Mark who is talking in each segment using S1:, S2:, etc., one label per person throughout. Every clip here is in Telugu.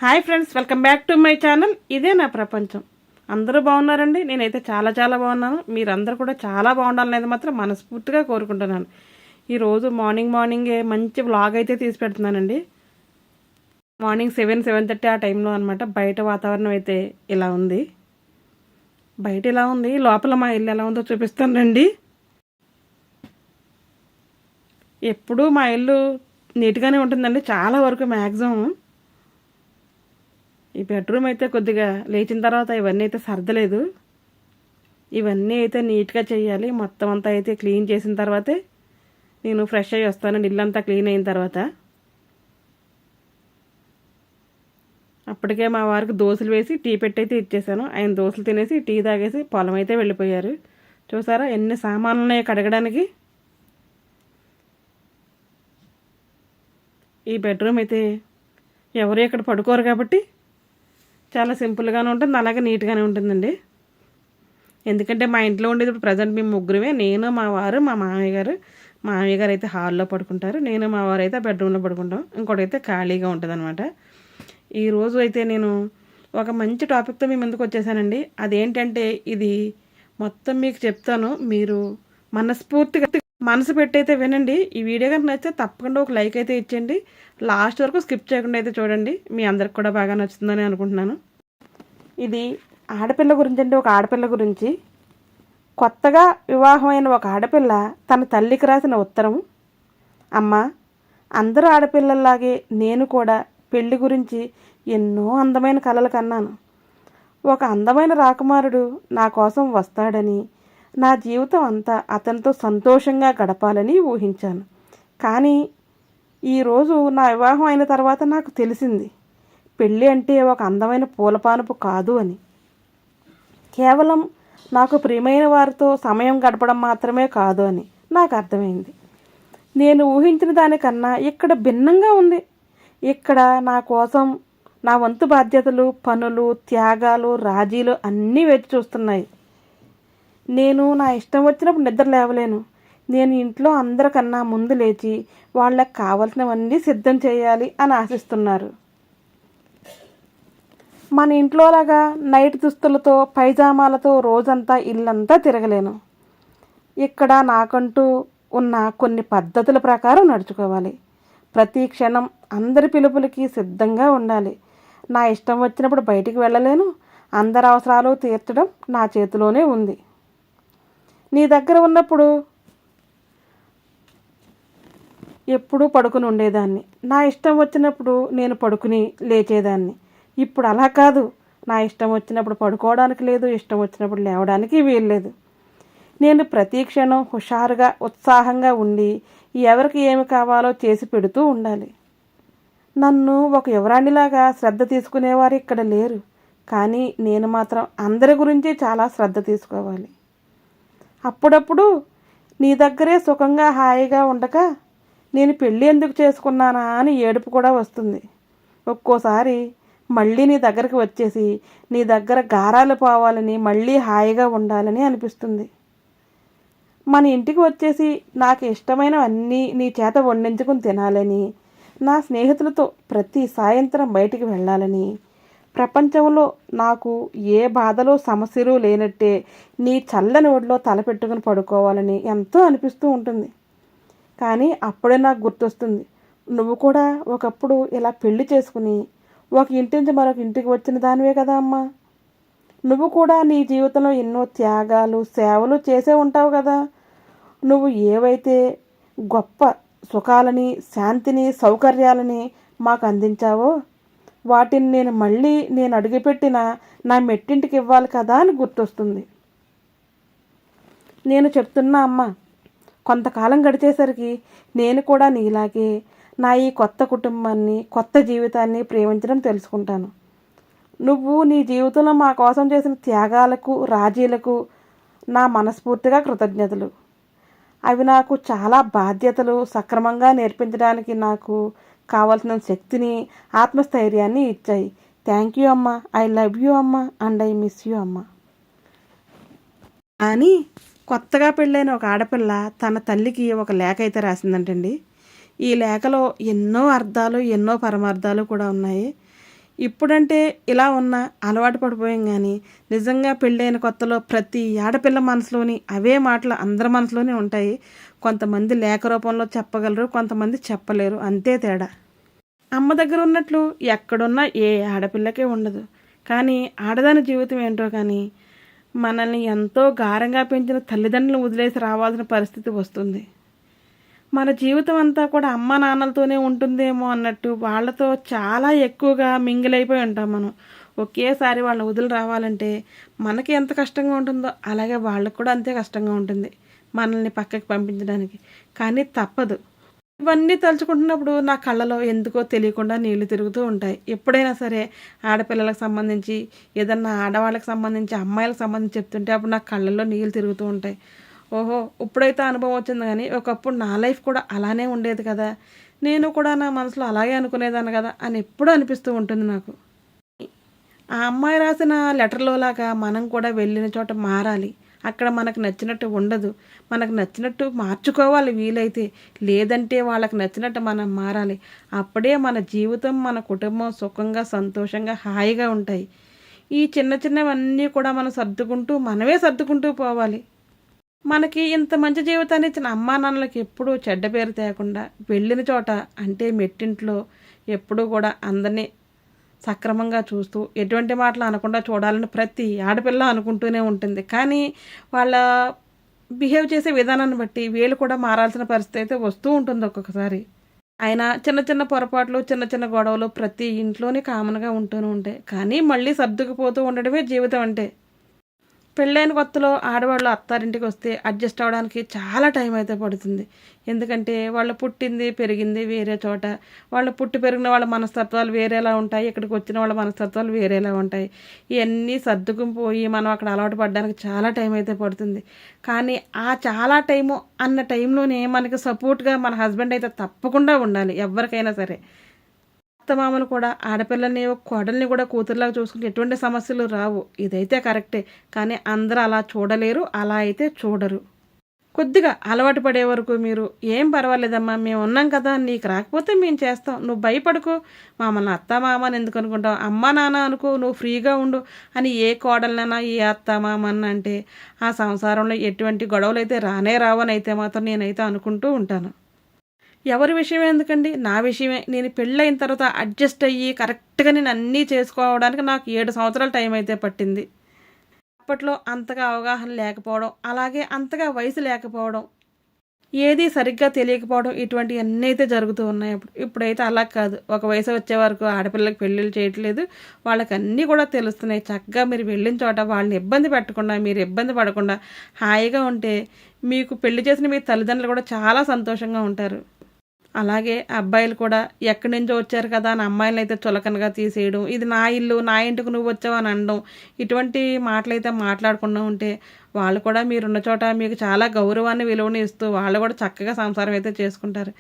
S1: Hi friends, welcome back to my channel. ఇదే నా ప్రపంచం. అందరూ బాగున్నారండి. నేనైతే చాలా చాలా బాగున్నాను. మీరందరూ కూడా చాలా బాగుండాలనేది మాత్రం మనస్ఫూర్తిగా కోరుకుంటున్నాను. ఈరోజు మార్నింగే మంచి వ్లాగ్ అయితే తీసి పెడుతున్నానండి. మార్నింగ్ 7:30 ఆ టైంలో అనమాట. బయట వాతావరణం అయితే ఇలా ఉంది. బయట ఇలా ఉంది, లోపల మా ఇల్లు ఎలా ఉందో చూపిస్తానండి. ఎప్పుడూ మా ఇల్లు నీట్గానే ఉంటుందండి, చాలా వరకు మ్యాక్సిమం. ఈ బెడ్రూమ్ అయితే కొద్దిగా లేచిన తర్వాత ఇవన్నీ అయితే సర్దలేదు. ఇవన్నీ అయితే నీట్గా చేయాలి. మొత్తం అంతా అయితే క్లీన్ చేసిన తర్వాతే నేను ఫ్రెష్ అయ్యి వస్తానండి. ఇల్లంతా క్లీన్ అయిన తర్వాత. అప్పటికే మా వారికి దోశలు వేసి టీ పెట్టి అయితే ఇచ్చేసాను. ఆయన దోశలు తినేసి టీ తాగేసి పొలం అయితే వెళ్ళిపోయారు. చూసారా ఎన్ని సామాన్లు ఉన్నాయో కడగడానికి. ఈ బెడ్రూమ్ అయితే ఎవరు ఇక్కడ పడుకోరు కాబట్టి చాలా సింపుల్గానే ఉంటుంది, అలాగే నీట్గానే ఉంటుందండి. ఎందుకంటే మా ఇంట్లో ఉండేది ఇప్పుడు ప్రజెంట్ మేము ముగ్గురమే. నేను, మా వారు, మా మామయ్య గారు. మామయ్య గారు అయితే హాల్లో పడుకుంటారు, నేను మా వారు అయితే బెడ్రూమ్లో పడుకుంటాం. ఇంకోటైతే ఖాళీగా ఉంటుంది అనమాట. ఈరోజు అయితే నేను ఒక మంచి టాపిక్తో మీ ముందుకు వచ్చేసానండి. అదేంటంటే ఇది మొత్తం మీకు చెప్తాను. మీరు మనస్ఫూర్తిగా మనసు పెట్టయితే వినండి. ఈ వీడియో కనుక నచ్చితే తప్పకుండా ఒక లైక్ అయితే ఇచ్చేయండి. లాస్ట్ వరకు స్కిప్ చేయకుండా అయితే చూడండి. మీ అందరికి కూడా బాగా నచ్చుతుందని అనుకుంటున్నాను. ఇది ఆడపిల్ల గురించి అండి. ఒక ఆడపిల్ల గురించి. కొత్తగా వివాహమైన ఒక ఆడపిల్ల తన తల్లికి రాసిన ఉత్తరం. అమ్మ, అందరూ ఆడపిల్లల్లాగే నేను కూడా పెళ్లి గురించి ఎన్నో అందమైన కలలు కన్నాను. ఒక అందమైన రాకుమారుడు నా కోసం వస్తాడని, నా జీవితం అంతా అతనితో సంతోషంగా గడపాలని ఊహించాను. కానీ ఈరోజు నా వివాహం అయిన తర్వాత నాకు తెలిసింది, పెళ్ళి అంటే ఒక అందమైన పూలపానుపు కాదు అని. కేవలం నాకు ప్రియమైన వారితో సమయం గడపడం మాత్రమే కాదు అని నాకు అర్థమైంది. నేను ఊహించిన దానికన్నా ఇక్కడ భిన్నంగా ఉంది. ఇక్కడ నా కోసం నా వంతు బాధ్యతలు, పనులు, త్యాగాలు, రాజీలు అన్నీ వేచి చూస్తున్నాయి. నేను నా ఇష్టం వచ్చినప్పుడు నిద్ర లేవలేను. నేను ఇంట్లో అందరికన్నా ముందు లేచి వాళ్ళకి కావలసినవన్నీ సిద్ధం చేయాలి అని ఆశిస్తున్నారు. మన ఇంట్లోలాగా నైట్ దుస్తులతో, పైజామాలతో రోజంతా ఇల్లంతా తిరగలేను. ఇక్కడ నాకంటూ ఉన్న కొన్ని పద్ధతుల ప్రకారం నడుచుకోవాలి. ప్రతి క్షణం అందరి పిలుపులకి సిద్ధంగా ఉండాలి. నా ఇష్టం వచ్చినప్పుడు బయటికి వెళ్ళలేను. అందరి అవసరాలు తీర్చడం నా చేతిలోనే ఉంది. నీ దగ్గర ఉన్నప్పుడు ఎప్పుడూ పడుకుని ఉండేదాన్ని. నా ఇష్టం వచ్చినప్పుడు నేను పడుకుని లేచేదాన్ని. ఇప్పుడు అలా కాదు. నా ఇష్టం వచ్చినప్పుడు పడుకోవడానికి లేదు, ఇష్టం వచ్చినప్పుడు లేవడానికి వీల్లేదు. నేను ప్రతి క్షణం హుషారుగా, ఉత్సాహంగా ఉండి ఎవరికి ఏమి కావాలో చేసి పెడుతూ ఉండాలి. నన్ను ఒక యువరాణిలాగా శ్రద్ధ తీసుకునేవారు ఇక్కడ లేరు. కానీ నేను మాత్రం అందరి గురించి చాలా శ్రద్ధ తీసుకోవాలి. అప్పుడప్పుడు నీ దగ్గరే సుఖంగా హాయిగా ఉండక నేను పెళ్ళి ఎందుకు చేసుకున్నానా అని ఏడుపు కూడా వస్తుంది. ఒక్కోసారి మళ్ళీ నీ దగ్గరికి వచ్చేసి నీ దగ్గర గారాలు పోవాలని, మళ్ళీ హాయిగా ఉండాలని అనిపిస్తుంది. మన ఇంటికి వచ్చేసి నాకు ఇష్టమైనవన్నీ నీ చేత వండించుకుని తినాలని, నా స్నేహితులతో ప్రతి సాయంత్రం బయటికి వెళ్ళాలని, ప్రపంచంలో నాకు ఏ బాధలు, సమస్యలు లేనట్టే నీ చల్లని ఒడిలో తలపెట్టుకుని పడుకోవాలని ఎంతో అనిపిస్తూ ఉంటుంది. కానీ అప్పుడే నాకు గుర్తొస్తుంది, నువ్వు కూడా ఒకప్పుడు ఇలా పెళ్లి చేసుకుని ఒక ఇంటి నుంచి మరొక ఇంటికి వచ్చిన దానివే కదా అమ్మా. నువ్వు కూడా నీ జీవితంలో ఎన్నో త్యాగాలు, సేవలు చేసే ఉంటావు కదా. నువ్వు ఏవైతే గొప్ప సుఖాలని, శాంతిని, సౌకర్యాలని మాకు అందించావో వాటిని నేను అడుగుపెట్టిన నా మెట్టింటికి ఇవ్వాలి కదా అని గుర్తొస్తుంది. నేను చెప్తున్నా అమ్మ, కొంతకాలం గడిచేసరికి నేను కూడా నీలాగే నా ఈ కొత్త కుటుంబాన్ని, కొత్త జీవితాన్ని ప్రేమించడం తెలుసుకుంటాను. నువ్వు నీ జీవితంలో మా కోసం చేసిన త్యాగాలకు, రాజీలకు నా మనస్ఫూర్తిగా కృతజ్ఞతలు. అవి నాకు చాలా బాధ్యతలు సక్రమంగా నేర్పించడానికి నాకు కావాల్సిన శక్తిని, ఆత్మస్థైర్యాన్ని ఇచ్చాయి. థ్యాంక్ యూ అమ్మ. ఐ లవ్ యూ అమ్మ అండ్ ఐ మిస్ యూ అమ్మ అని కొత్తగా పెళ్ళైన ఒక ఆడపిల్ల తన తల్లికి ఒక లేఖ అయితే రాసిందంటండి. ఈ లేఖలో ఎన్నో అర్థాలు, ఎన్నో పరమార్థాలు కూడా ఉన్నాయి. ఇప్పుడంటే ఇలా ఉన్నా అలవాటు పడిపోయాం కానీ నిజంగా పెళ్ళైన కొత్తలో ప్రతి ఆడపిల్ల మనసులోని అవే మాటలు అందరి మనసులోనే ఉంటాయి. కొంతమంది లేఖ రూపంలో చెప్పగలరు, కొంతమంది చెప్పలేరు, అంతే తేడా. అమ్మ దగ్గర ఉన్నట్లు ఎక్కడున్నా ఏ ఆడపిల్లకే ఉండదు. కానీ ఆడదాని జీవితం ఏంటో కానీ మనల్ని ఎంతో గారంగా పెంచిన తల్లిదండ్రులను వదిలేసి రావాల్సిన పరిస్థితి వస్తుంది. మన జీవితం అంతా కూడా అమ్మ నాన్నలతోనే ఉంటుందేమో అన్నట్టు వాళ్ళతో చాలా ఎక్కువగా మింగిలైపోయి ఉంటాం మనం. ఒకేసారి వాళ్ళని వదిలి రావాలంటే మనకి ఎంత కష్టంగా ఉంటుందో అలాగే వాళ్ళకు కూడా అంతే కష్టంగా ఉంటుంది మనల్ని పక్కకి పంపించడానికి. కానీ తప్పదు. ఇవన్నీ తలుచుకుంటున్నప్పుడు నా కళ్ళలో ఎందుకో తెలియకుండా నీళ్లు తిరుగుతూ ఉంటాయి. ఎప్పుడైనా సరే ఆడపిల్లలకు సంబంధించి ఏదన్నా ఆడవాళ్ళకి సంబంధించి అమ్మాయిలకు సంబంధించి చెప్తుంటే అప్పుడు నా కళ్ళల్లో నీళ్ళు తిరుగుతూ ఉంటాయి. ఓహో, ఇప్పుడైతే అనుభవం వచ్చింది కానీ ఒకప్పుడు నా లైఫ్ కూడా అలానే ఉండేది కదా, నేను కూడా నా మనసులో అలాగే అనుకునేదాన్ని కదా అని ఎప్పుడూ అనిపిస్తూ ఉంటుంది నాకు. ఆ అమ్మాయి రాసిన లెటర్లో లాగా మనం కూడా వెళ్ళిన చోట మారాలి. అక్కడ మనకు నచ్చినట్టు ఉండదు, మనకు నచ్చినట్టు మార్చుకోవాలి వీలైతే. లేదంటే వాళ్ళకి నచ్చినట్టు మనం మారాలి. అప్పుడే మన జీవితం, మన కుటుంబం సుఖంగా సంతోషంగా హాయిగా ఉంటాయి. ఈ చిన్న చిన్నవన్నీ కూడా మనం మనమే సర్దుకుంటూ పోవాలి. మనకి ఇంత మంచి జీవితాన్ని ఇచ్చిన అమ్మా నాన్నలకి ఎప్పుడూ చెడ్డ పేరు తేకుండా వెళ్ళిన చోట అంటే మెట్టింట్లో ఎప్పుడూ కూడా అందరినీ సక్రమంగా చూస్తూ ఎటువంటి మాటలు అనకుండా చూడాలని ప్రతి ఆడపిల్ల అనుకుంటూనే ఉంటుంది. కానీ వాళ్ళ బిహేవ్ చేసే విధానాన్ని బట్టి వీళ్ళు కూడా మారాల్సిన పరిస్థితి అయితే వస్తూ ఉంటుంది ఒక్కొక్కసారి. అయినా చిన్న చిన్న పొరపాట్లు, చిన్న చిన్న గొడవలు ప్రతి ఇంట్లోనే కామన్గా ఉంటూనే ఉంటాయి. కానీ మళ్ళీ సర్దుకుపోతూ ఉండడమే జీవితం అంటే. పెళ్ళైన కొత్తలో ఆడవాళ్ళు అత్తారింటికి వస్తే అడ్జస్ట్ అవ్వడానికి చాలా టైం అయితే పడుతుంది. ఎందుకంటే వాళ్ళు పుట్టింది పెరిగింది వేరే చోట, వాళ్ళు పుట్టి పెరిగిన వాళ్ళ మనస్తత్వాలు వేరేలా ఉంటాయి, ఇక్కడికి వచ్చిన వాళ్ళ మనస్తత్వాలు వేరేలా ఉంటాయి. ఇవన్నీ సర్దుకుని పోయి మనం అక్కడ అలవాటు పడడానికి చాలా టైం అయితే పడుతుంది. కానీ ఆ చాలా టైము అన్న టైంలోనే మనకి సపోర్ట్గా మన హస్బెండ్ అయితే తప్పకుండా ఉండాలి ఎవరికైనా సరే. అత్తమామలు కూడా ఆడపిల్లని కోడల్ని కూడా కూతురులాగా చూసుకుంటే ఎటువంటి సమస్యలు రావు. ఇదైతే కరెక్టే. కానీ అందరూ అలా చూడలేరు, అలా అయితే చూడరు. కొద్దిగా అలవాటు పడే వరకు మీరు ఏం పర్వాలేదమ్మా, మేము ఉన్నాం కదా, నీకు రాకపోతే మేము చేస్తాం, నువ్వు భయపడుకో, మమ్మల్ని అత్తమామని ఎందుకు అనుకుంటావు, అమ్మ నాన్న అనుకో, నువ్వు ఫ్రీగా ఉండు అని ఏ కోడలనైనా ఏ అత్తమామని అంటే ఆ సంసారంలో ఎటువంటి గొడవలు అయితే రానే రావని అయితే మాత్రం నేనైతే అనుకుంటూ ఉంటాను. ఎవరి విషయం ఎందుకండి, నా విషయమే. నేను పెళ్ళైన తర్వాత అడ్జస్ట్ అయ్యి కరెక్ట్గా నేను అన్నీ చేసుకోవడానికి నాకు 7 సంవత్సరాల టైం అయితే పట్టింది. అప్పట్లో అంతగా అవగాహన లేకపోవడం, అలాగే అంతగా వయసు లేకపోవడం, ఏది సరిగ్గా తెలియకపోవడం, ఇటువంటివన్నీ అయితే జరుగుతూ ఉన్నాయి. ఇప్పుడైతే అలా కాదు. ఒక వయసు వచ్చే వరకు ఆడపిల్లలకి పెళ్ళిళ్ళు చేయట్లేదు, వాళ్ళకి అన్నీ కూడా తెలుస్తున్నాయి. చక్కగా మీరు వెళ్ళిన చోట వాళ్ళని ఇబ్బంది పెట్టకుండా, మీరు ఇబ్బంది పడకుండా హాయిగా ఉంటే మీకు పెళ్లి చేసిన మీ తల్లిదండ్రులు కూడా చాలా సంతోషంగా ఉంటారు. అలాగే అబ్బాయిలు కూడా ఎక్కడి నుంచో వచ్చారు కదా అని అమ్మాయిలను అయితే చులకనగా తీసేయడం, ఇది నా ఇల్లు, నా ఇంటికి నువ్వు వచ్చావు అని అనడం, ఇటువంటి మాటలైతే మాట్లాడకుండా ఉంటే వాళ్ళు కూడా మీరున్న చోట మీకు చాలా గౌరవాన్ని విలువని ఇస్తూ వాళ్ళు కూడా చక్కగా సంసారం అయితే చేసుకుంటారు.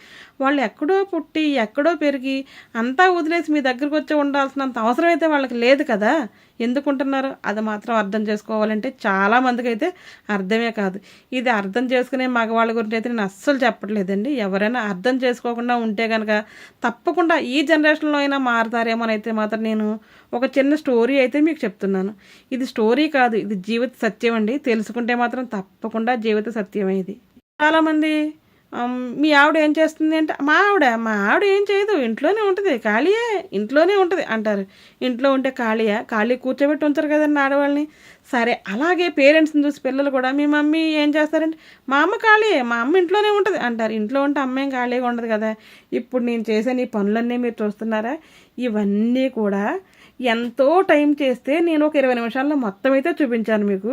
S1: వాళ్ళు ఎక్కడో పుట్టి ఎక్కడో పెరిగి అంతా వదిలేసి మీ దగ్గరకు వచ్చి ఉండాల్సినంత అవసరం అయితే వాళ్ళకి లేదు కదా. ఎందుకుంటున్నారు అది మాత్రం అర్థం చేసుకోవాలంటే చాలామందికి అయితే అర్థమే కాదు. ఇది అర్థం చేసుకునే మగవాళ్ళ గురించి అయితే నేను అస్సలు చెప్పట్లేదండి. ఎవరైనా అర్థం చేసుకోకుండా ఉంటే కనుక తప్పకుండా ఈ జనరేషన్లో అయినా మారుతారేమోనైతే మాత్రం నేను ఒక చిన్న స్టోరీ అయితే మీకు చెప్తున్నాను. ఇది స్టోరీ కాదు, ఇది జీవిత సత్యం అండి. తెలుసుకుంటే మాత్రం తప్పకుండా జీవిత సత్యమే ఇది. చాలామంది మీ ఆవిడ ఏం చేస్తుంది అంటే, మా ఆవిడ ఏం చేయదు, ఇంట్లోనే ఉంటుంది, ఖాళీయే, ఇంట్లోనే ఉంటుంది అంటారు. ఇంట్లో ఉంటే ఖాళీ కూర్చోబెట్టి ఉంచారు కదండి ఆడవాళ్ళని. సరే, అలాగే పేరెంట్స్ని చూసి పిల్లలు కూడా మీ మమ్మీ ఏం చేస్తారంటే, మా అమ్మ ఖాళీయే, మా అమ్మ ఇంట్లోనే ఉంటుంది అంటారు. ఇంట్లో ఉంటే అమ్మ ఏం ఖాళీగా ఉండదు కదా. ఇప్పుడు నేను చేసే ఈ పనులన్నీ మీరు చూస్తున్నారా, ఇవన్నీ కూడా ఎంతో టైం చేస్తే నేను ఒక 20 నిమిషాల్లో మొత్తం అయితే చూపించాను మీకు.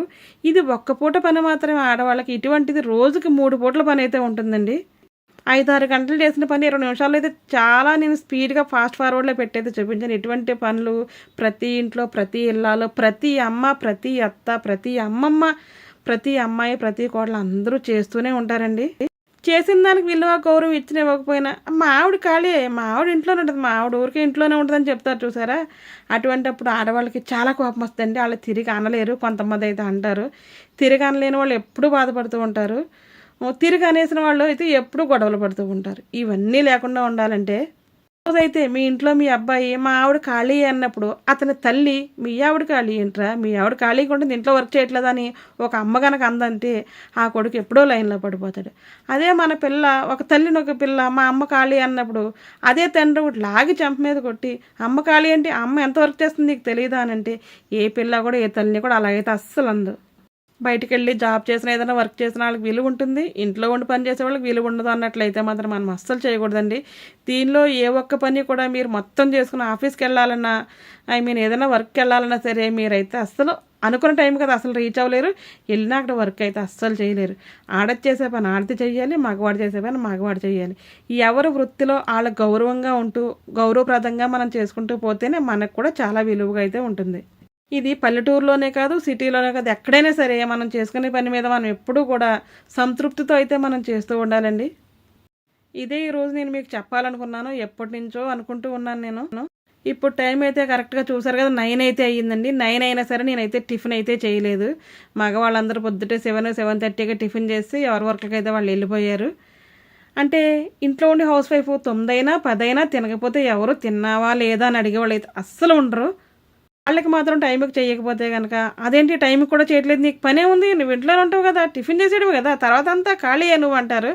S1: ఇది ఒక్క పూట పని మాత్రమే ఆడవాళ్ళకి. ఇటువంటిది రోజుకి 3 పూటల పని అయితే ఉంటుందండి. 5-6 గంటలు చేసిన పని 20 నిమిషాల్లో అయితే చాలా నేను స్పీడ్గా ఫాస్ట్ ఫార్వర్డ్లో పెట్టయితే చూపించాను. ఇటువంటి పనులు ప్రతి ఇంట్లో, ప్రతి ఇళ్ళలో, ప్రతి అమ్మ, ప్రతి అత్త, ప్రతి అమ్మమ్మ, ప్రతి అమ్మాయి, ప్రతి కోడలు అందరూ చేస్తూనే ఉంటారండి. చేసిన దానికి విలువ గౌరవం ఇచ్చిన ఇవ్వకపోయినా మా ఆవిడ ఖాళీయే, మా ఆవిడ ఇంట్లోనే ఉంటుంది, మా ఆవిడ ఊరికే ఇంట్లోనే ఉంటుందని చెప్తారు చూసారా. అటువంటిప్పుడు ఆడవాళ్ళకి చాలా కోపం వస్తుందండి. వాళ్ళు తిరిగి అనలేరు. కొంతమంది అయితే అంటారు. తిరిగి అనలేని వాళ్ళు ఎప్పుడూ బాధపడుతూ ఉంటారు. తిరిగి అనేసిన వాళ్ళు అయితే ఎప్పుడూ గొడవలు పడుతూ ఉంటారు. ఇవన్నీ లేకుండా ఉండాలంటే రోజైతే మీ ఇంట్లో మీ అబ్బాయి మా ఆవిడ ఖాళీ అన్నప్పుడు అతని తల్లి మీ ఆవిడ ఖాళీ ఏంట్రా, మీ ఆవిడ ఖాళీగా ఉంటుంది ఇంట్లో వర్క్ చేయట్లేదని ఒక అమ్మ కనుక అందంటే ఆ కొడుకు ఎప్పుడో లైన్లో పడిపోతాడు. అదే మన పిల్ల ఒక తల్లిని ఒక పిల్ల మా అమ్మ ఖాళీ అన్నప్పుడు అదే తండ్రి ఒకటి లాగి చెంప మీద కొట్టి అమ్మ ఖాళీ అంటే అమ్మ ఎంత వర్క్ చేస్తుంది నీకు తెలియదా అని అంటే ఏ పిల్ల కూడా ఏ తల్లిని కూడా అలాగైతే అస్సలు అందు. బయటికి వెళ్ళి జాబ్ చేసిన ఏదైనా వర్క్ చేసిన వాళ్ళకి విలువ ఉంటుంది, ఇంట్లో ఉండి పని చేసే వాళ్ళకి విలువ ఉండదు అన్నట్లయితే మాత్రం మనం అస్సలు చేయకూడదండి. దీనిలో ఏ ఒక్క పని కూడా మీరు మొత్తం చేసుకుని ఆఫీస్కి వెళ్ళాలన్నా ఏదైనా వర్క్కి వెళ్ళాలన్నా సరే మీరైతే అస్సలు అనుకున్న టైం కదా అసలు రీచ్ అవ్వలేరు. వెళ్ళినా అక్కడ వర్క్ అయితే అస్సలు చేయలేరు. ఆడది చేసే పని ఆడది చేయాలి, మగవాడు చేసే పని మగవాడు చేయాలి. ఎవరి వృత్తిలో వాళ్ళ గౌరవంగా ఉంటూ గౌరవప్రదంగా మనం చేసుకుంటూ పోతేనే మనకు కూడా చాలా విలువగా అయితే ఉంటుంది. ఇది పల్లెటూరులోనే కాదు, సిటీలోనే కాదు, ఎక్కడైనా సరే మనం చేసుకునే పని మీద మనం ఎప్పుడూ కూడా సంతృప్తితో అయితే మనం చేస్తూ ఉండాలండి. ఇదే ఈరోజు నేను మీకు చెప్పాలనుకున్నాను. ఎప్పటి నుంచో అనుకుంటూ ఉన్నాను నేను. ఇప్పుడు టైం అయితే కరెక్ట్గా చూసారు కదా, 9 అయితే అయ్యిందండి. 9 అయినా సరే నేనైతే టిఫిన్ అయితే చేయలేదు. మగవాళ్ళందరూ పొద్దుటే 7-7:30కి టిఫిన్ చేసి ఎవరి వర్క్లకి అయితే వాళ్ళు వెళ్ళిపోయారు. అంటే ఇంట్లో ఉండి హౌస్ వైఫ్ 9 అయినా 10 అయినా తినకపోతే ఎవరు తిన్నావా లేదా అని అడిగేవాళ్ళు అయితే అస్సలు ఉండరు. వాళ్ళకి మాత్రం టైంకి చేయకపోతే కనుక అదేంటి టైంకి కూడా చేయట్లేదు, నీకు పనే ఉంది, నువ్వు ఇంట్లోనే ఉంటావు కదా, టిఫిన్ చేసేయడమే కదా, తర్వాత అంతా ఖాళీయే నువ్వు అంటారు.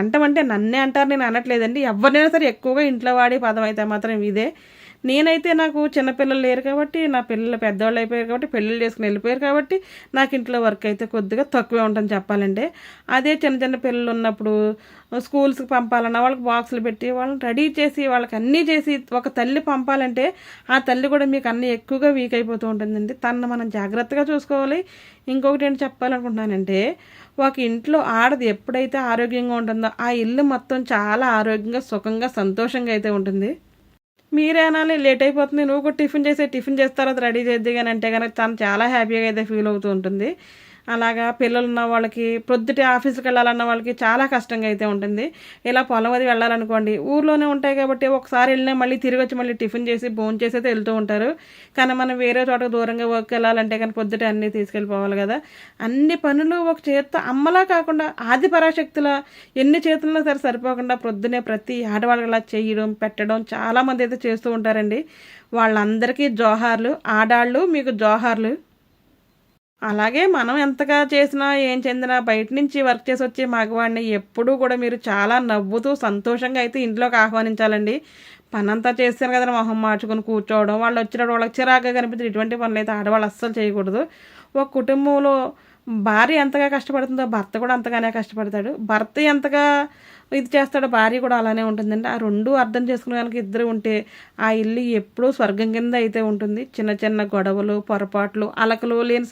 S1: అంటామంటే నన్నే అంటారు, నేను అనట్లేదండి. ఎవరినైనా సరే ఎక్కువగా ఇంట్లో వాడే పదం అయితే మాత్రం ఇదే. నేనైతే నాకు చిన్నపిల్లలు లేరు కాబట్టి, నా పిల్లలు పెద్దవాళ్ళు అయిపోయారు కాబట్టి, పెళ్ళిళ్ళు చేసుకుని వెళ్ళిపోయారు కాబట్టి నాకు ఇంట్లో వర్క్ అయితే కొద్దిగా తక్కువే ఉంటుంది చెప్పాలంటే. అదే చిన్న చిన్న పిల్లలు ఉన్నప్పుడు స్కూల్స్కి పంపాలన్నా వాళ్ళకి బాక్సులు పెట్టి వాళ్ళని రెడీ చేసి వాళ్ళకి అన్నీ చేసి ఒక తల్లి పంపాలంటే ఆ తల్లి కూడా మీకు అన్నీ ఎక్కువగా వీక్ అయిపోతూ ఉంటుందండి. తనను మనం జాగ్రత్తగా చూసుకోవాలి. ఇంకొకటి ఏంటి చెప్పాలనుకుంటున్నానంటే, ఒక ఇంట్లో ఆడది ఎప్పుడైతే ఆరోగ్యంగా ఉంటుందో ఆ ఇల్లు మొత్తం చాలా ఆరోగ్యంగా సుఖంగా సంతోషంగా అయితే ఉంటుంది. మీరే అనాలి లేట్ అయిపోతుంది, నువ్వు కూడా టిఫిన్ చేస్తారో అది రెడీ చేద్ది కానీ అంటే కనుక తను చాలా హ్యాపీగా అయితే ఫీల్ అవుతూ ఉంటుంది. అలాగా పిల్లలు ఉన్న వాళ్ళకి ప్రొద్దుటే ఆఫీస్కి వెళ్ళాలన్న వాళ్ళకి చాలా కష్టంగా అయితే ఉంటుంది. ఇలా పొలం అది వెళ్ళాలనుకోండి, ఊర్లోనే ఉంటాయి కాబట్టి ఒకసారి వెళ్ళినా మళ్ళీ తిరిగి వచ్చి మళ్ళీ టిఫిన్ చేసి భోజనం చేసి అయితే వెళ్తూ ఉంటారు. కానీ మనం వేరే చోటకు దూరంగా వర్క్ వెళ్ళాలంటే కానీ పొద్దుటే అన్నీ తీసుకెళ్ళిపోవాలి కదా. అన్ని పనులు ఒక చేత్తో అమ్మలా కాకుండా ఆది పరాశక్తుల ఎన్ని చేతుల్లో సరే సరిపోకుండా ప్రొద్దునే ప్రతి ఆడవాళ్ళలా చేయడం పెట్టడం చాలామంది అయితే చేస్తూ ఉంటారండి. వాళ్ళందరికీ జోహార్లు. ఆడాళ్ళు మీకు జోహార్లు. అలాగే మనం ఎంతగా చేసినా ఏం చెందినా బయట నుంచి వర్క్ చేసి వచ్చే మగవాడిని ఎప్పుడూ కూడా మీరు చాలా నవ్వుతూ సంతోషంగా అయితే ఇంట్లోకి ఆహ్వానించాలండి. పనంతా చేస్తారు కదా మొహం మార్చుకొని కూర్చోవడం, వాళ్ళు వచ్చినప్పుడు వాళ్ళకి చిరాకుగా కనిపించిన ఇటువంటి పనులు అయితే ఆడవాళ్ళు అస్సలు చేయకూడదు. ఒక కుటుంబంలో భార్య ఎంతగా కష్టపడుతుందో భర్త కూడా అంతగానే కష్టపడతాడు. భర్త ఎంతగా ఇది చేస్తాడో భార్య కూడా అలానే ఉంటుందండి. ఆ రెండు అర్థం చేసుకునే కనుక ఇద్దరు ఉంటే ఆ ఇల్లు ఎప్పుడూ స్వర్గం కింద అయితే ఉంటుంది. చిన్న చిన్న గొడవలు పొరపాట్లు అలకలు లేని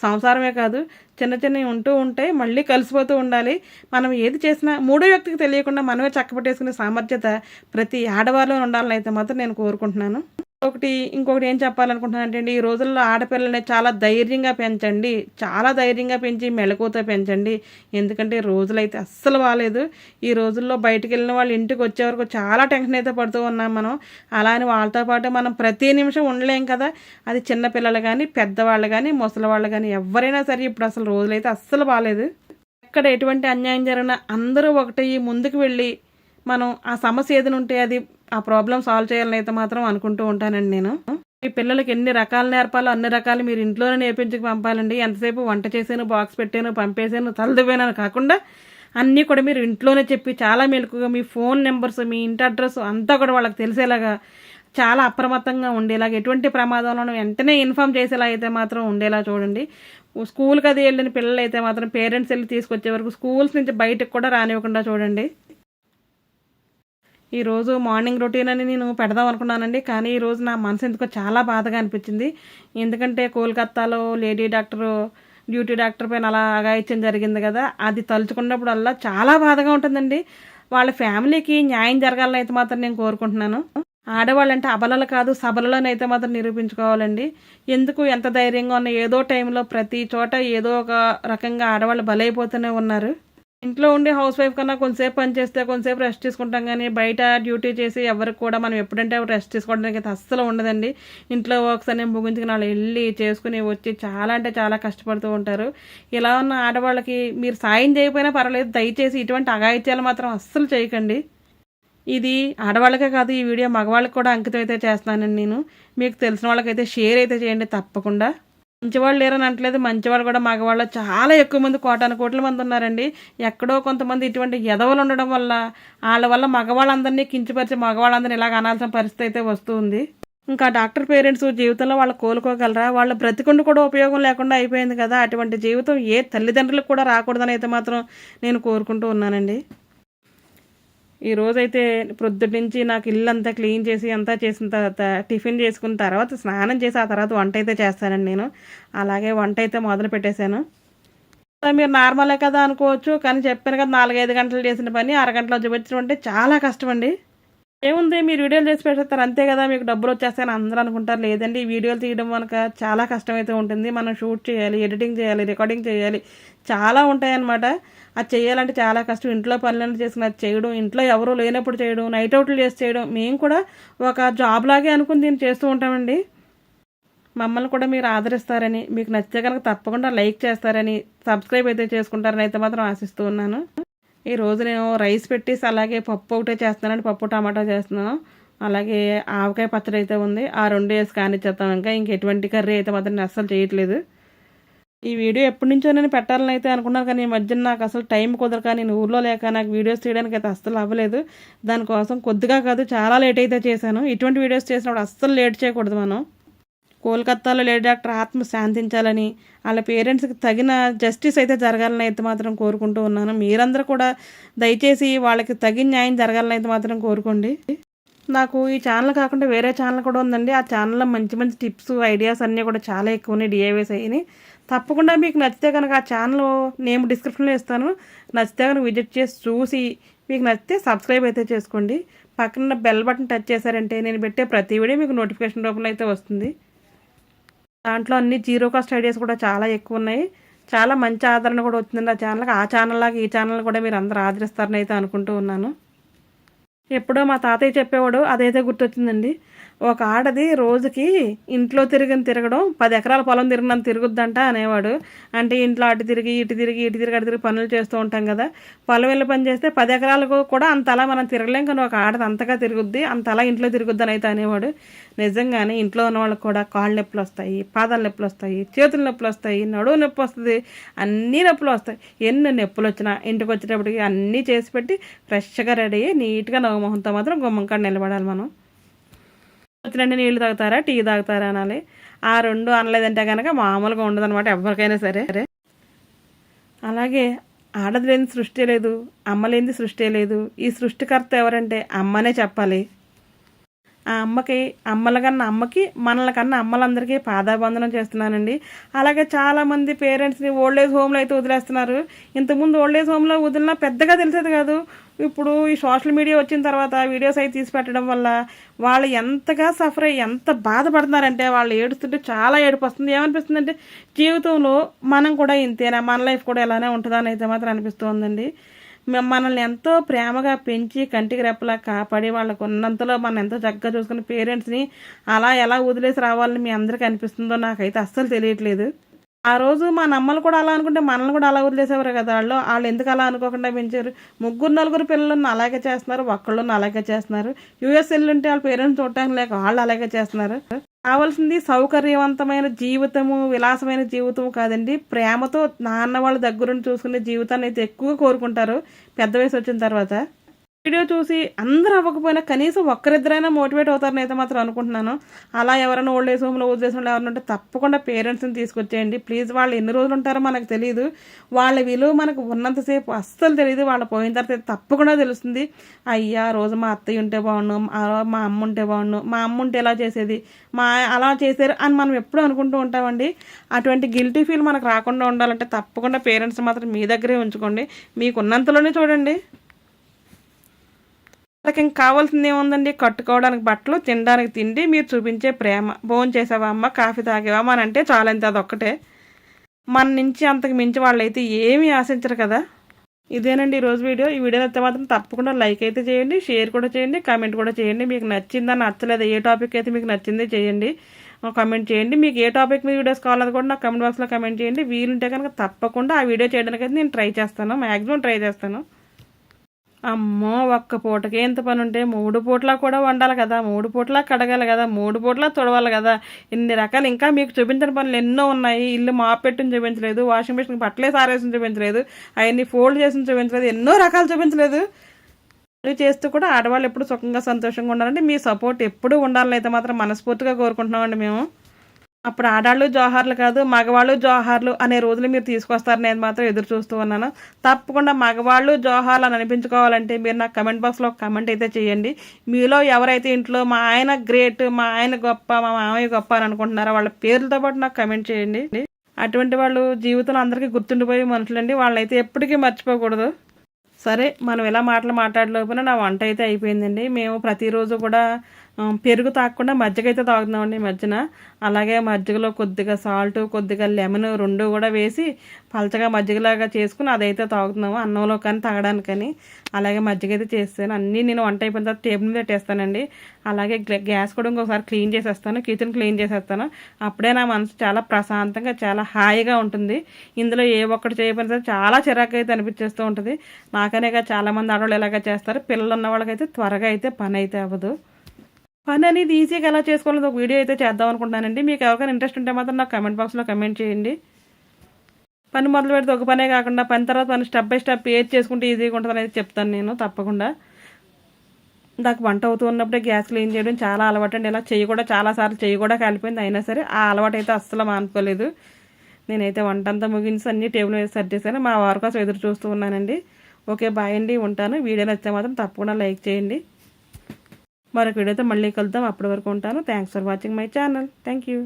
S1: సంసారమే కాదు, చిన్న చిన్నవి ఉంటూ ఉంటాయి, మళ్ళీ కలిసిపోతూ ఉండాలి. మనం ఏది చేసినా మూడో వ్యక్తికి తెలియకుండా మనమే చక్కబెట్టేసుకునే సామర్థ్యత ప్రతి ఆడవారిలో ఉండాలని అయితే మాత్రం నేను కోరుకుంటున్నాను. ఇంకొకటి ఏం చెప్పాలనుకుంటున్నానంటే అండి, ఈ రోజుల్లో ఆడపిల్లల్ని చాలా ధైర్యంగా పెంచండి. చాలా ధైర్యంగా పెంచి మెళకువతో పెంచండి. ఎందుకంటే రోజులైతే అస్సలు బాగాలేదు. ఈ రోజుల్లో బయటికి వెళ్ళిన వాళ్ళు ఇంటికి వచ్చే వరకు చాలా టెన్షన్ అయితే పడుతూ ఉన్నాం మనం. అలా అని వాళ్ళతో పాటు మనం ప్రతి నిమిషం ఉండలేం కదా. అది చిన్నపిల్లలు కానీ పెద్దవాళ్ళు కానీ ముసలివాళ్ళు కానీ ఎవరైనా సరే ఇప్పుడు అసలు రోజులైతే అస్సలు బాగాలేదు. ఎక్కడ ఎటువంటి అన్యాయం జరిగినా అందరూ ఒకటి ముందుకు వెళ్ళి మనం ఆ సమస్య ఏదైనా ఉంటే అది ఆ ప్రాబ్లం సాల్వ్ చేయాలని అయితే మాత్రం అనుకుంటూ ఉంటానండి నేను. మీ పిల్లలకి ఎన్ని రకాలు నేర్పాలో అన్ని రకాలు మీరు ఇంట్లోనే నేర్పించి పంపాలండి. ఎంతసేపు వంట చేసాను, బాక్స్ పెట్టాను, పంపేసాను, తలదువ్వాను కాకుండా అన్నీ కూడా మీరు ఇంట్లోనే చెప్పి చాలా మెలకుగా మీ ఫోన్ నెంబర్స్, మీ ఇంటి అడ్రస్ అంతా కూడా వాళ్ళకి తెలిసేలాగా చాలా అప్రమత్తంగా ఉండేలాగా ఎటువంటి ప్రమాదంలో వెంటనే ఇన్ఫామ్ చేసేలా అయితే మాత్రం ఉండేలా చూడండి. స్కూల్కి అది వెళ్ళిన పిల్లలు అయితే మాత్రం పేరెంట్స్ వెళ్ళి తీసుకొచ్చే వరకు స్కూల్స్ నుంచి బయటకు కూడా రానివ్వకుండా చూడండి. ఈరోజు మార్నింగ్ రొటీన్ అని నేను పెడదాం అనుకున్నానండి, కానీ ఈరోజు నా మనసు ఎందుకో చాలా బాధగా అనిపించింది. ఎందుకంటే కోల్కత్తాలో డ్యూటీ డాక్టర్ పైన అలా అఘాయిత్యం జరిగింది కదా, అది తలుచుకున్నప్పుడల్లా చాలా బాధగా ఉంటుందండి. వాళ్ళ ఫ్యామిలీకి న్యాయం జరగాలని అయితే మాత్రం నేను కోరుకుంటున్నాను. ఆడవాళ్ళంటే అబలలు కాదు సబలలను అయితే మాత్రం నిరూపించుకోవాలండి. ఎందుకు ఎంత ధైర్యంగా ఉన్న ఏదో టైంలో ప్రతి చోట ఏదో ఒక రకంగా ఆడవాళ్ళు బలైపోతూనే ఉన్నారు. ఇంట్లో ఉండి హౌస్ వైఫ్ కన్నా కొంతసేపు పని చేస్తే కొంతసేపు రెస్ట్ తీసుకుంటాం, కానీ బయట డ్యూటీ చేసి ఎవరికి కూడా మనం ఎప్పుడంటే రెస్ట్ తీసుకోవడానికి అయితే అస్సలు ఉండదండి. ఇంట్లో వర్క్స్ అనేవి ముగించుకుని వాళ్ళు వెళ్ళి చేసుకుని వచ్చి చాలా అంటే చాలా కష్టపడుతూ ఉంటారు. ఇలా ఉన్న ఆడవాళ్ళకి మీరు సాయం చేయకపోయినా పర్వాలేదు, దయచేసి ఇటువంటి అఘాయిత్యాలు మాత్రం అస్సలు చేయకండి. ఇది ఆడవాళ్ళకే కాదు, ఈ వీడియో మగవాళ్ళకి కూడా అంకితం అయితే చేస్తున్నానండి నేను. మీకు తెలిసిన వాళ్ళకైతే షేర్ అయితే చేయండి తప్పకుండా. మంచివాళ్ళు లేరని అంటలేదు, మంచివాళ్ళు కూడా మగవాళ్ళు చాలా ఎక్కువ మంది, కోటాను కోట్ల మంది ఉన్నారండి. ఎక్కడో కొంతమంది ఇటువంటి ఎదవలు ఉండడం వల్ల వాళ్ళ వల్ల మగవాళ్ళందరినీ కించపరిచి మగవాళ్ళందరినీ ఇలాగ అనాల్సిన పరిస్థితి అయితే వస్తుంది. ఇంకా డాక్టర్ పేరెంట్స్ జీవితంలో వాళ్ళు కోలుకోగలరా? వాళ్ళ బ్రతికుండి కూడా ఉపయోగం లేకుండా అయిపోయింది కదా. అటువంటి జీవితం ఏ తల్లిదండ్రులకు కూడా రాకూడదని అయితే మాత్రం నేను కోరుకుంటూ ఉన్నానండి. ఈరోజైతే ప్రొద్దుటి నుంచి నాకు ఇల్లంతా క్లీన్ చేసి అంతా చేసిన తర్వాత టిఫిన్ చేసుకున్న తర్వాత స్నానం చేసి ఆ తర్వాత వంట అయితే చేస్తానండి నేను. అలాగే వంట అయితే మొదలు పెట్టేశాను. మీరు నార్మలే కదా అనుకోవచ్చు, కానీ చెప్పాను కదా 4-5 గంటలు చేసిన పని అరగంటలో చూపించడం అంటే చాలా కష్టం అండి. ఏముంది, మీరు వీడియోలు చేసి పెట్టేస్తారు అంతే కదా, మీకు డబ్బులు వచ్చేస్తాయని అందరూ అనుకుంటారు. లేదండి, ఈ వీడియోలు తీయడం వల్ల చాలా కష్టమైతే ఉంటుంది. మనం షూట్ చేయాలి, ఎడిటింగ్ చేయాలి, రికార్డింగ్ చేయాలి, చాలా ఉంటాయన్నమాట. అది చేయాలంటే చాలా కష్టం. ఇంట్లో పనులను చేసుకుని అది చేయడం, ఇంట్లో ఎవరు లేనప్పుడు చేయడం, నైట్ అవుట్లు చేసి చేయడం, మేము కూడా ఒక జాబ్ లాగే అనుకుని దీన్ని చేస్తూ ఉంటామండి. మమ్మల్ని కూడా మీరు ఆదరిస్తారని, మీకు నచ్చితే కనుక తప్పకుండా లైక్ చేస్తారని, సబ్స్క్రైబ్ అయితే చేసుకుంటారని అయితే మాత్రం ఆశిస్తూ ఉన్నాను. ఈరోజు నేను రైస్ పెట్టేసి అలాగే పప్పు ఒకటే చేస్తున్నానండి, పప్పు టమాటా చేస్తున్నాను. అలాగే ఆవకాయ పచ్చడి అయితే ఉంది, ఆ 2 వేసి కానిచ్చేస్తాను. ఇంకెటువంటి కర్రీ అయితే మాత్రం నేను అస్సలు చేయట్లేదు. ఈ వీడియో ఎప్పటి నుంచో నేను పెట్టాలని అయితే అనుకున్నాను, కానీ ఈ మధ్యన నాకు అసలు టైం కుదరక, నేను ఊర్లో లేక నాకు వీడియోస్ తీయడానికి అయితే అస్సలు అవ్వలేదు. దానికోసం కొద్దిగా కాదు చాలా లేట్ అయితే చేశాను. ఇటువంటి వీడియోస్ చేసినప్పుడు అస్సలు లేట్ చేయకూడదు. మనం కోల్కత్తాలో లేడీ డాక్టర్ ఆత్మ శాంతించాలని, వాళ్ళ పేరెంట్స్కి తగిన జస్టిస్ అయితే జరగాలని అయితే మాత్రం కోరుకుంటూ ఉన్నాను. మీరందరూ కూడా దయచేసి వాళ్ళకి తగిన న్యాయం జరగాలని అయితే మాత్రం కోరుకోండి. నాకు ఈ ఛానల్ కాకుండా వేరే ఛానల్ కూడా ఉందండి. ఆ ఛానల్లో మంచి మంచి టిప్స్, ఐడియాస్ అన్నీ కూడా చాలా ఎక్కువ ఉన్నాయి, డిఐవైస్ అయ్యి. తప్పకుండా మీకు నచ్చితే కనుక ఆ ఛానల్ నేమ్ డిస్క్రిప్షన్లో ఇస్తాను. నచ్చితే కనుక విజిట్ చేసి చూసి మీకు నచ్చితే సబ్స్క్రైబ్ అయితే చేసుకోండి. పక్కన బెల్ బటన్ టచ్ చేశారంటే నేను పెట్టే ప్రతి వీడియో మీకు నోటిఫికేషన్ రూపంలో అయితే వస్తుంది. దాంట్లో అన్ని జీరో కాస్ట్ ఐడియాస్ కూడా చాలా ఎక్కువ ఉన్నాయి. చాలా మంచి ఆదరణ కూడా వచ్చిందండి ఆ ఛానల్కి. ఆ ఛానల్ లాగా ఈ ఛానల్ కూడా మీరు అందరూ ఆదరిస్తారని అయితే అనుకుంటూ ఉన్నాను. ఎప్పుడో మా తాతయ్య చెప్పేవాడు, అదైతే గుర్తొచ్చిందండి. ఒక ఆడది రోజుకి ఇంట్లో తిరగడం 10 ఎకరాల పొలం తిరిగినంత తిరుగుద్దంట అనేవాడు. అంటే ఇంట్లో అటు తిరిగి ఇటు తిరిగి అటు తిరిగి పనులు చేస్తూ ఉంటాం కదా. పొలం వెళ్ళి పని చేస్తే 10 ఎకరాలకు కూడా అంతలా మనం తిరగలేం, కానీ ఒక ఆడది అంతగా తిరుగుద్ది, అంతలా ఇంట్లో తిరుగుద్ది అని అయితే అనేవాడు. నిజంగానే ఇంట్లో ఉన్న వాళ్ళకి కూడా కాళ్ళు నొప్పులు వస్తాయి, పాదాల నొప్పులు వస్తాయి, చేతుల నొప్పులు వస్తాయి, నడువు నొప్పి వస్తుంది, అన్నీ నొప్పులు వస్తాయి. ఎన్ని నొప్పులు వచ్చినా ఇంటికి వచ్చేటప్పటికి అన్నీ చేసి పెట్టి ఫ్రెష్గా రెడీ అయ్యి నీట్గా నవమోహంతో మాత్రం గుమ్మం కాడ నిలబడాలి. మనం వచ్చినండి నీళ్ళు తాగుతారా, టీ తాగుతారా అనాలి. ఆ 2 అనలేదంటే కనుక మామూలుగా ఉండదు అనమాట ఎవరికైనా సరే. అలాగే ఆడది లేని సృష్టి లేదు, అమ్మ లేనిది సృష్టి లేదు. ఈ సృష్టికర్త ఎవరంటే అమ్మనే చెప్పాలి. ఆ అమ్మకి, అమ్మల కన్నా అమ్మకి, మనల కన్నా అమ్మలందరికీ పాదాబంధనం చేస్తున్నానండి. అలాగే చాలామంది పేరెంట్స్ని ఓల్డేజ్ హోమ్లో అయితే వదిలేస్తున్నారు. ఇంతకుముందు ఓల్డేజ్ హోమ్లో వదిలినా పెద్దగా తెలిసేది కాదు. ఇప్పుడు ఈ సోషల్ మీడియా వచ్చిన తర్వాత వీడియోస్ అయితే తీసి పెట్టడం వల్ల వాళ్ళు ఎంతగా సఫర్ అయ్యి ఎంత బాధపడుతున్నారంటే, వాళ్ళు ఏడుస్తుంటే చాలా ఏడుపు వస్తుంది. ఏమనిపిస్తుంది అంటే జీవితంలో మనం కూడా ఇంతేనా, మన లైఫ్ కూడా ఇలానే ఉంటుందా అని అయితే మాత్రం అనిపిస్తుందండి. మనల్ని ఎంతో ప్రేమగా పెంచి కంటికి రెప్పలా కాపాడి వాళ్ళకు ఉన్నంతలో మనం ఎంతో చక్కగా చూసుకున్న పేరెంట్స్ని అలా ఎలా వదిలేసి రావాలని మీ అందరికీ అనిపిస్తుందో నాకైతే అస్సలు తెలియట్లేదు. ఆ రోజు మా నమ్మలు కూడా అలా అనుకుంటే మనల్ని కూడా అలా వదిలేసేవారు కదా. వాళ్ళు ఎందుకు అలా అనుకోకుండా పెంచారు. 3-4 పిల్లలను అలాగే చేస్తున్నారు, ఒక్కళ్ళని అలాగే చేస్తున్నారు. యూఎస్ వెళ్ళుంటే వాళ్ళ పేరెంట్స్ చూడటానికి లేక వాళ్ళు అలాగే చేస్తున్నారు. కావాల్సింది సౌకర్యవంతమైన జీవితము, విలాసమైన జీవితం కాదండి, ప్రేమతో నాన్న వాళ్ళ దగ్గరుండి చూసుకునే జీవితాన్ని అయితే ఎక్కువ కోరుకుంటారు పెద్ద వయసు వచ్చిన తర్వాత. వీడియో చూసి అందరూ అవ్వకపోయినా కనీసం ఒక్కరిద్దరైనా మోటివేట్ అవుతారని అయితే మాత్రం అనుకుంటున్నాను. అలా ఎవరైనా ఓల్డ్ ఏజ్ హోమ్లో ఉద్దేశంలో ఎవరైనా ఉంటే తప్పకుండా పేరెంట్స్ని తీసుకొచ్చేయండి ప్లీజ్. వాళ్ళు ఎన్ని రోజులు ఉంటారో మనకు తెలియదు, వాళ్ళ విలువ మనకు ఉన్నంతసేపు అస్సలు తెలియదు. వాళ్ళు పోయిన తర్వాత తప్పకుండా తెలుస్తుంది. అయ్యా రోజు మా అత్తయ్య ఉంటే బాగుండు, మా అమ్మ ఉంటే బాగుండు, మా అమ్మ ఉంటే ఎలా చేసేది, అలా చేశారు అని మనం ఎప్పుడూ అనుకుంటూ ఉంటామండి. అటువంటి గిల్టీ ఫీల్ మనకు రాకుండా ఉండాలంటే తప్పకుండా పేరెంట్స్ మాత్రం మీ దగ్గరే ఉంచుకోండి, మీకు ఉన్నంతలోనే చూడండి. వాళ్ళకి ఇంక కావాల్సింది ఏముందండి, కట్టుకోవడానికి బట్టలు, తినడానికి తిండి, మీరు చూపించే ప్రేమ. భోజనం చేసావా అమ్మ, కాఫీ తాగేవా అని అంటే చాలంతే, అదొక్కటే. మన నుంచి అంతకు మించి వాళ్ళైతే ఏమీ ఆశించరు కదా. ఇదేనండి ఈరోజు వీడియో. ఈ వీడియో అయితే మాత్రం తప్పకుండా లైక్ అయితే చేయండి, షేర్ కూడా చేయండి, కామెంట్ కూడా చేయండి. మీకు నచ్చిందా నచ్చలేదా, ఏ టాపిక్ అయితే మీకు నచ్చింది చేయండి, కామెంట్ చేయండి. మీకు ఏ టాపిక్ మీద వీడియోస్ కావాలని కూడా నాకు కామెంట్ బాక్స్లో కామెంట్ చేయండి. వీలుంటే కనుక తప్పకుండా ఆ వీడియో చేయడానికి అయితే నేను ట్రై చేస్తాను, మ్యాక్సిమం ట్రై చేస్తాను. అమ్మో! ఒక్క పూటకే ఇంత పనుంటే 3 పూటలా కూడా వండాలి కదా! 3 పూటలా కడగాలి కదా! 3 పూటలా తుడవాలి కదా! ఇన్ని రకాలు ఇంకా మీకు చూపించని పనులు ఎన్నో ఉన్నాయి. ఇల్లు మాపెట్టింది చూపించలేదు. వాషింగ్ మిషన్‌కి బట్టలేసి ఆరేసింది చూపించలేదు. అయన్నీ ఫోల్డ్ చేసింది చూపించలేదు. ఎన్నో రకాలు చూపించలేదు. ఇవి చేస్తూ కూడా ఆడవాళ్ళు ఎప్పుడు సుఖంగా, సంతోషంగా ఉండాలంటే మీ సపోర్ట్ ఎప్పుడూ ఉండాలని అయితే మాత్రం మనస్ఫూర్తిగా కోరుకుంటున్నామండి మేము. అప్పుడు ఆడాళ్ళు జోహార్లు కాదు, మగవాళ్ళు జోహార్లు అనే రోజులు మీరు తీసుకొస్తారని నేను మాత్రం ఎదురు చూస్తూ ఉన్నాను. తప్పకుండా మగవాళ్ళు జోహార్లు అని అనిపించుకోవాలంటే మీరు నాకు కమెంట్ బాక్స్‌లో ఒక కమెంట్ అయితే చేయండి. మీలో ఎవరైతే ఇంట్లో మా ఆయన గ్రేట్, మా ఆయన గొప్ప, మా మామయ్య గొప్ప అని అనుకుంటున్నారో వాళ్ళ పేర్లతో పాటు నాకు కమెంట్ చేయండి. అటువంటి వాళ్ళు జీవితంలో అందరికీ గుర్తుండిపోయే మనుషులండి. వాళ్ళైతే ఎప్పటికీ మర్చిపోకూడదు. సరే మనం ఇలా మాటలు మాట్లాడలేకపోయినా నా వంట అయితే అయిపోయిందండి. మేము ప్రతిరోజు కూడా పెరుగు తాగకుండా మజ్జిగ అయితే తాగుతున్నామండి ఈ మధ్యన. అలాగే మజ్జిగలో కొద్దిగా సాల్ట్, కొద్దిగా లెమన్ 2 కూడా వేసి పలచగా మజ్జిగలాగా చేసుకుని అదైతే తాగుతున్నాము అన్నంలో కానీ తాగడానికని. అలాగే మజ్జిగ అయితే చేస్తాను. అన్నీ నేను వంట అయిపోయిన తర్వాత టేబుల్ మీద పెట్టేస్తానండి. అలాగే గ్యాస్ కూడా ఇంకొకసారి క్లీన్ చేసేస్తాను, కిచెన్ క్లీన్ చేసేస్తాను. అప్పుడే నా మనసు చాలా ప్రశాంతంగా, చాలా హాయిగా ఉంటుంది. ఇందులో ఏ ఒక్కటి చేయకపోయినా సరే చాలా చిరాకు అయితే అనిపించేస్తూ ఉంటుంది. నాకనేగా చాలామంది ఆడవాళ్ళు ఇలాగ చేస్తారు. పిల్లలు ఉన్న వాళ్ళకైతే త్వరగా అయితే పని అయితే అవ్వదు. పని అనేది ఈజీగా ఎలా చేసుకోవాలని ఒక వీడియో అయితే చేద్దాం అనుకుంటున్నానండి. మీకు ఎవరికైనా ఇంట్రెస్ట్ ఉంటే మాత్రం నాకు కమెంట్ బాక్స్లో కమెంట్ చేయండి. పని మొదలు పెడితే ఒక పనే కాకుండా పని తర్వాత పని స్టెప్ బై స్టెప్ ఏది చేసుకుంటే ఈజీగా ఉంటుంది అనేది చెప్తాను నేను తప్పకుండా. నాకు వంట అవుతూ ఉన్నప్పుడే గ్యాస్ క్లీన్ చేయడం చాలా అలవాటు అండి. ఇలా చెయ్యి కూడా చాలాసార్లు చెయ్యి కూడా కాలిపోయింది. అయినా సరే ఆ అలవాటు అయితే అస్సలు మానుకోలేదు. నేనైతే వంట అంతా ముగించి అన్ని టేబుల్ మీద సెట్ చేశాను. మా వారి కోసం ఎదురు చూస్తూ ఉన్నానండి. ఓకే, బాయ్ అండి, ఉంటాను. వీడియో నచ్చితే మాత్రం తప్పకుండా లైక్ చేయండి. మరొక వీడియోతో మళ్ళీ కలుద్దాం. అప్పటి వరకు ఉంటాను. Thanks for watching my channel. Thank you.